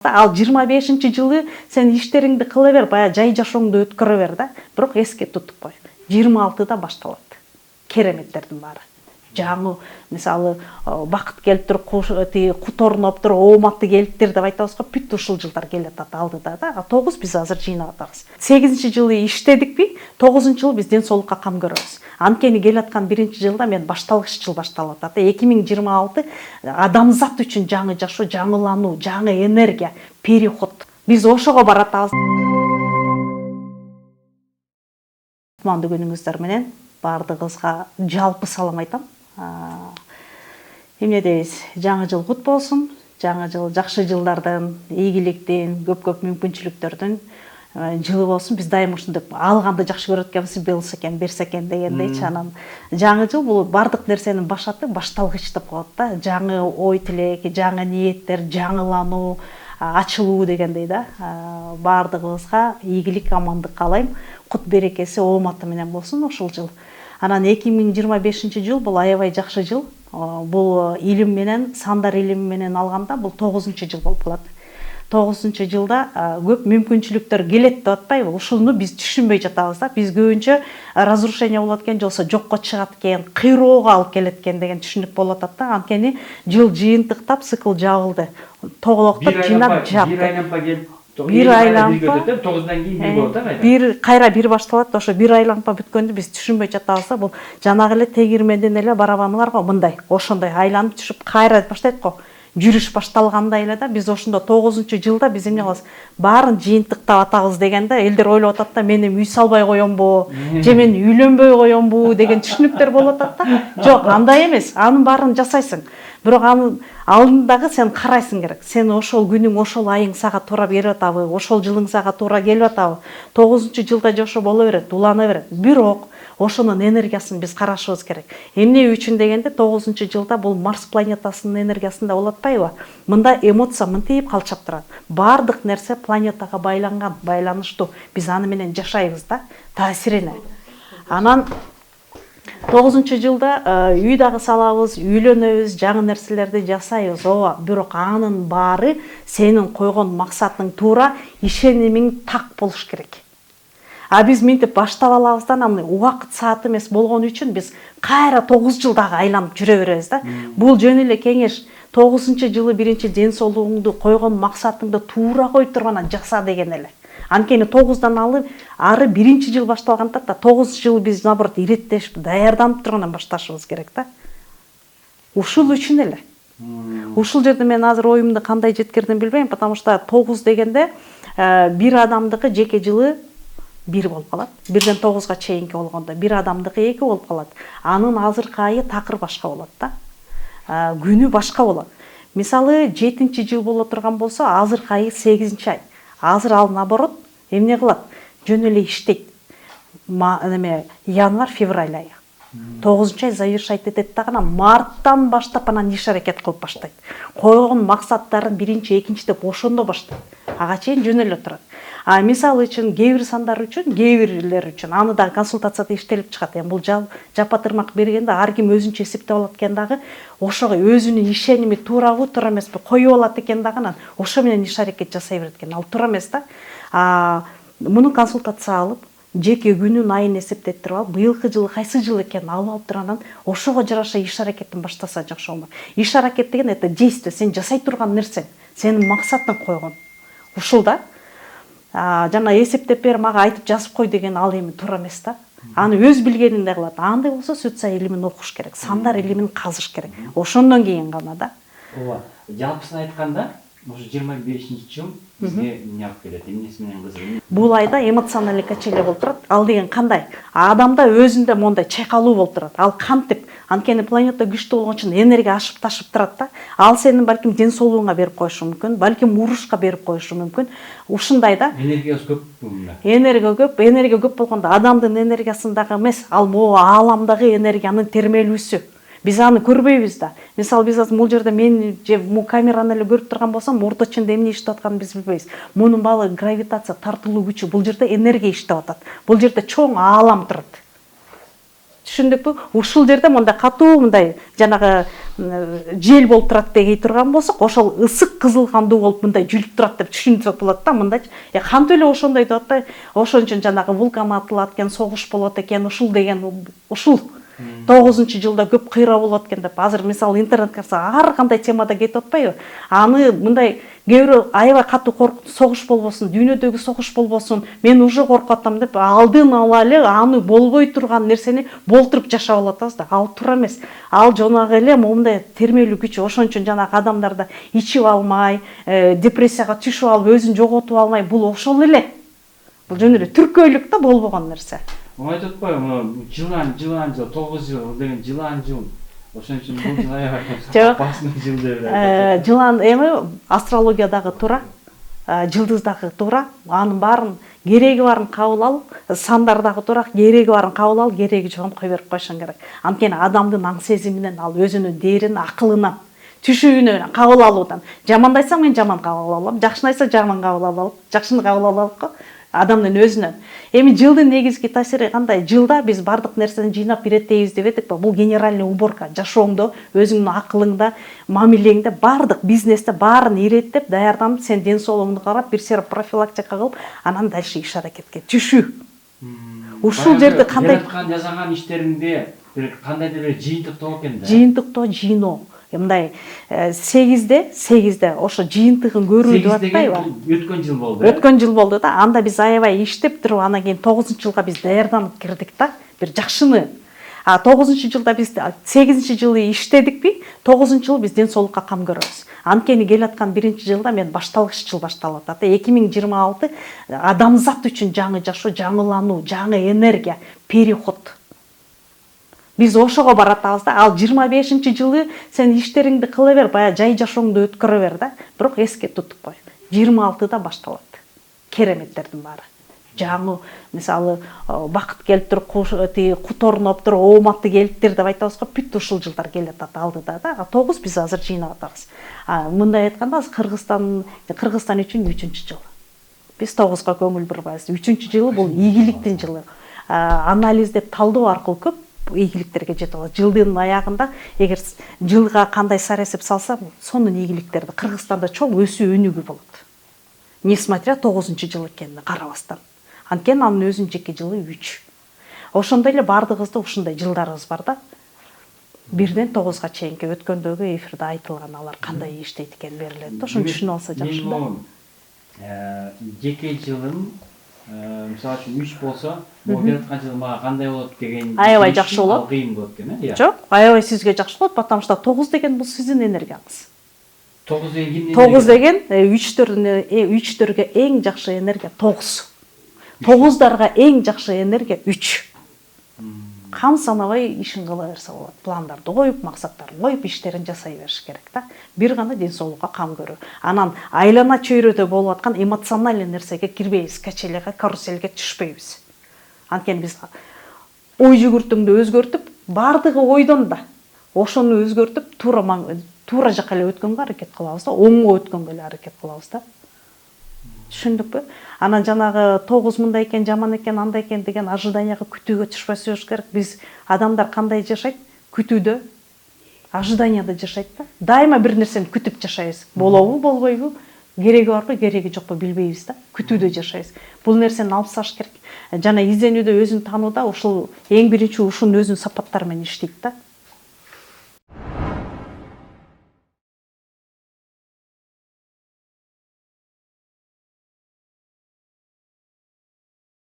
Ал 25-жылы сен иштериңди кыла бер, бая жай жашооңду өткөрө бер да. Бирок эске тутуп кой. 26-да башталат. Кереметтердин баары. Жаңы, мисалы, бакыт келип туруп, куторноп туруп, ооматты келиптир деп айтабыз го, бүт ушул жылдар келет алдыда да. 9 биз азыр жыйнап атабыз. 8-жылы иштедикпи, 9-жылы биз ден соолукка кам көрөбүз. Анткени келаткан 1-жылда мен башталгыч жыл башталып атат. 2026 адамзат үчүн жаңы жашоо, жаңылануу, жаңы энергия, переход. Биз ошого баратабыз. Кутмандуу күнүңүздөр менен баардыгыбызга жалпы салам айтам. Эмне дейбиз? Жаңы жыл кут болсун. Жаңы жыл жакшы жылдардын, ийгиликтин, көп мүмкүнчүлүктөрдүн жылы болсун. Биз дайым ушунтип алганды жакшы көрөт экенбиз, болсо экен, берсе экен дегендейчи. Анан жаңы жыл бул бардык нерсенин башаты, башталгыч деп коет да. Жаңы ой тилек, жаңы ниеттер, жаңылануу, ачылуу дегендей да. Бардыгыбызга ийгилик, амандык каалайм. Кут берекеси, ооматы менен болсун ушул жыл. Анан 2025-жыл бул аябай жакшы жыл. Бул илим менен, сандар илими менен алганда бул 9-жыл болуп калат. 9-жылда көп мүмкүнчүлүктөр келет деп атпайбы? Ушуну биз түшүнбөй жатабыз да. Биз көбүнчө разрушение болот экен, жолсо жокко чыгат экен, кыйроого алып келет экен деген түшүнүк болуп атат да. Анткени жыл жыйынтыктап, цикл жабылды. Тоголоктоп жыйнап жапты. Бир айланпа 9-дан кийин бир болот да. Бир кайра бир башталат. Ошо бир айланпа бүткөндү биз түшүнбөй жатабыз да. Бул жанагы эле тегирменден эле барабаны бар го, мындай, ошондой айланып түшүп кайра баштайт го. Жүрүш башталгандай эле да. Биз ошондо 9-жылда биз эмне кылабыз? Баарын жыйынтыктап атабыз дегенде элдер ойлоп атат да, мен үй салбай коёмбу, же мен үйлөнбөй коёмбу деген түшүнүктөр болуп атат да. Жок, андай эмес. Анын баарын жасайсың. Бирок анын алдындагы сен карайсың керек. Сен ошол күнүң, ошол айың сага туура берип атабы, ошол жылың сага туура келип атабы. 9-жылда жашоо боло берет, улана берет. Бирок ошонун энергиясын биз карашыбыз керек. Эмне үчүн дегенде 9-жылда бул Марс планетасынын энергиясында болуп атпайбы? Мында эмоция мынтип калчап турат. Бардык нерсе планетага байланган, байланыштуу. Биз аны менен жашайбыз да, таасирине. Анан 9-жылда үй дагы салабыз, үйлөнөбүз, жаңы нерселерди жасайбыз. Ооба, бирок анын баары сенин койгон максатың туура, ишенимиң так болуш керек. А биз мынтип баштап алабыздан аны убакыт саат эмес болгон үчүн биз кайра 9 жылдагы айланып жүрө беребиз да. Бул жөн эле кеңеш. 9-жылы биринчи ден соолугуңду, койгон максатыңды туура коюп турган жаса деген эле. Анткени 9-дан алып ары 1-жыл башталганда да 9 жыл биз наоборот иреттешип, даярданып тургандан башташыбыз керек да. Ушул үчүн эле. Ушул жерде мен азыр оюмду кандай жеткирдим билбейм, потому что 9 дегенде бир адамдыкы жеке жылы 1 болуп калат. 1ден 9га чейинки болгондо бир адамдыкы 2 болуп калат. Анын азыркы айы такыр башка болот да. Күнү башка болот. Мисалы 7-жыл боло турган болсо, азыркы айы 8-ай. Азыр ал наоборот эмне кылат? Жөн эле иштейт. Январь, февраль айы. 9-ай завершать этет дагы, марттан баштап анан иш аракет кылып баштайт. Койгон максаттарын 1, 2 деп ошондо баштайт. Ага чейин жөн эле турат. Мисалы үчүн кээ бир сандар үчүн, кээ бирлер үчүн аны да консультацияда иштелип чыгат. Бул жапа тырмак бергенде ар ким өзүнчө эсептеп алат экен дагы, ошого өзүнүн ишеними туурабы, туура эмеспи коюп алат экен дагы, анан ошо менен иш аракет жасай берет экен. Ал туура эмес да. Муну консультация алып, жеке күнүн айын эсептеп туруп алып, быйылкы жылы кайсы жыл экенин алып туруп, ошого жараша иш аракетин баштаса жакшы болмок. Иш аракет деген это действие, сен жасай турган нерсең, сенин максатың койгон. Ушул да. Жана эсептеп бер, мага айтып жазып кой деген ал эми туура эмес да. Аны өз билгениндей кылат. Андай болсо социаль илимин окуш керек, сандар илимин казыш керек. Ошондон кийин гана да. Ооба. Жалпысын айтканда, ошо 25-жыл бизге эмне алып келет, эмнеси менен кызык. Бул айда эмоционалдык качеле болуп турат. Ал деген кандай? Адамда өзүндө мондай чайкалуу болуп турат. Ал кантип? Анткени планета күчтүү болгон үчүн энергия ашып ташып турат да. Ал сенин балким ден соолугуңа берип коюшу мүмкүн, балким урушка берип коюшу мүмкүн. Ушундай да. Энергиясы көп мында. Энергия көп болгондо адамдын энергиясындагы эмес, ал могу ааламдагы энергиянын термелүүсү. Биз аны көрбөйбүз да. Мисалы биз азыр бул жерде мен же бул камераны эле көрүп турган болсом, мурдачында эмне иштеп атканын биз билбейбиз. Мунун баары гравитация, тартылуу күчү, бул жерде энергия иштеп атат. Бул жерде чоң аалам турат. түшүндүкпү? Ушул жерде мындай катуу мындай жанагы жел болуп турат дегей турган болсок, ошол ысык кызыл кандуу болуп мындай жүрүп турат деп түшүнсөк болот да. Мындайчы кантип эле ошондой деп атпайбы? Ошон үчүн жанагы вулкан атылат экен, согуш болот экен, ушул деген ушул 9-жылда көп кыйра болот экен деп. Азыр мисалы интернетке карасак ар кандай темада кетип атпайбы? Аны мындай кээ бирөө аябай катуу согуш болбосун, дүйнөдөгү согуш болбосун, мен уже коркуп атам деп алдын ала эле аны болбой турган нерсени болтуруп жашап алып атабыз да. Ал туура эмес. Ал жонагы эле момундай термелүү күч. Ошон үчүн жанагы адамдарда ичип албай, депрессияга түшүп алып, өзүн жоготуп алмай, бул ошол эле. Бул жөн эле түркөйлүк да болбогон нерсе. Айтып атпайбы, жылан жыл 9 жыл деген жылан жыл. Ошон үчүн бул жыл аябай басым жыл деп эле. Жылан эми астрологиядагы туура, жылдыздагы туура, анын баарын кереги баарын кабыл алып, сандардагы туура, кереги баарын кабыл алып, кереги жокун кое берип койшуң керек. Анткени адамдын аң сезиминен, ал өзүнүн дээрин, акылынан, түшүүнөн кабыл алуудан. Жаманды айтсам мен жаман кабыл алам, жакшыны айтса жаман кабыл алам, жакшыны кабыл алам го. Адамдын өзүнөн. Эми жылдын негизги таасири кандай? Жылда биз бардык нерсени жыйнап иреттейбиз деп этикпи? Бул генеральный уборка. Жашооңдо, өзүңдүн акылыңда, мамилеңде, бардык бизнесте баарын иреттеп, даярданып, сен ден соолугуңду карап, бир сер профилактика кылып, анан дальше иш аракетке түшүү. Ушул жерде кандай жасаган иштериңде бир кандайдыр бир жыйынтыктоо экен да. Жыйынтыктоо, жыйноо. Мындай 8-де ошо жыйынтыгын көрүү деп атпайбы? Өткөн жыл болду. Өткөн жыл болду да. Анда биз аябай иштеп туруп, анан кийин 9-жылга биз даярданып кирдик да. Бир жакшыны. 9-жылда биз 8-жылы иштедикпи? 9-жылы биз ден соолукка кам көрөбүз. Анткени келаткан 1-жылда мен башталгыч жыл башталып атат. 2026 адамзат үчүн жаңы жашоо, жаңылануу, жаңы энергия, переход. Биз ошого баратабыз да. Ал 25-жылы сен иштериңди кыла бер, бая жай жашооңду өткөрө бер да. Бирок эске тутуп кой. 26-да башталат. Кереметтердин баары. Жаңы, мисалы, бакыт келип туруп, кут орноп туруп, ооматы келиптир деп айтабыз го, бүт ушул жылдар келатат алдыда да. 9 биз азыр жыйнап атабыз. Мындай айтканда, Кыргызстан үчүн 3-жыл. Биз 9га көңүл бурбайбыз. 3-жылы бул ийгиликтин жылы. Анализдеп, талдоо аркылуу көп ийгиликтерге жетип алат. Жылдын аягында эгер жылга кандай саресип салса, сонун ийгиликтерди Кыргызстанда чоң өсүү өнүгүү болот. Несмотря 9-жыл экенине карабастан. Анткени анын өзүнүн жеке жылы 3. Ошондой эле бардыгыбызда ушундай жылдарыбыз бар да. 1-ден 9га чейинки өткөндөгү эфирде айтылган алар кандай иштейт экен берилет. Ошону түшүнүп алса жакшы да. Жеке жылым мисалы үчүн 3 болсо, бул келаткан жыл мага кандай болот деген аябай жакшы болот. Кыйын болот экен, э? Жок, аябай сизге жакшы болот, потому что 9 деген бул сиздин энергияңыз. 9 деген кимдин? 9 деген 3-төргө эң жакшы энергия 9. 9дарга эң жакшы энергия 3. Кам санабай ишин кыла берсе болот. Пландарды коюп, максаттарын коюп, иштерин жасай бериш керек да. Бир гана ден соолукка кам көрүү. Анан айлана чөйрөдө болуп аткан эмоционалдуу нерсеге кирбейбиз, качелеге, каруселге түшпөйбүз. Анткени биз ой жүгүртүңдү өзгөртүп, бардыгы ойдон да. Ошону өзгөртүп, туура жакка эле өткөнгө аракет кылабыз да, оңго өткөнгө эле аракет кылабыз да. Түшүндүкпү? Анан жанагы 9 мындай экен, жаман экен, андай экен деген ожиданияга, күтүүгө түшпөсүбүз керек. Биз адамдар кандай жашайт? Күтүүдө, ожиданияда жашайт да. Дайыма бир нерсени күтүп жашайбыз. Болобу, болбойбу? Кереги барбы, кереги жокпу билбейбиз да. Күтүүдө жашайбыз. Бул нерсени алып тасташ керек. Жана изденүүдө, өзүн таанууда ушул эң биринчи ушунун өзүнүн сапаттары менен иштейт да.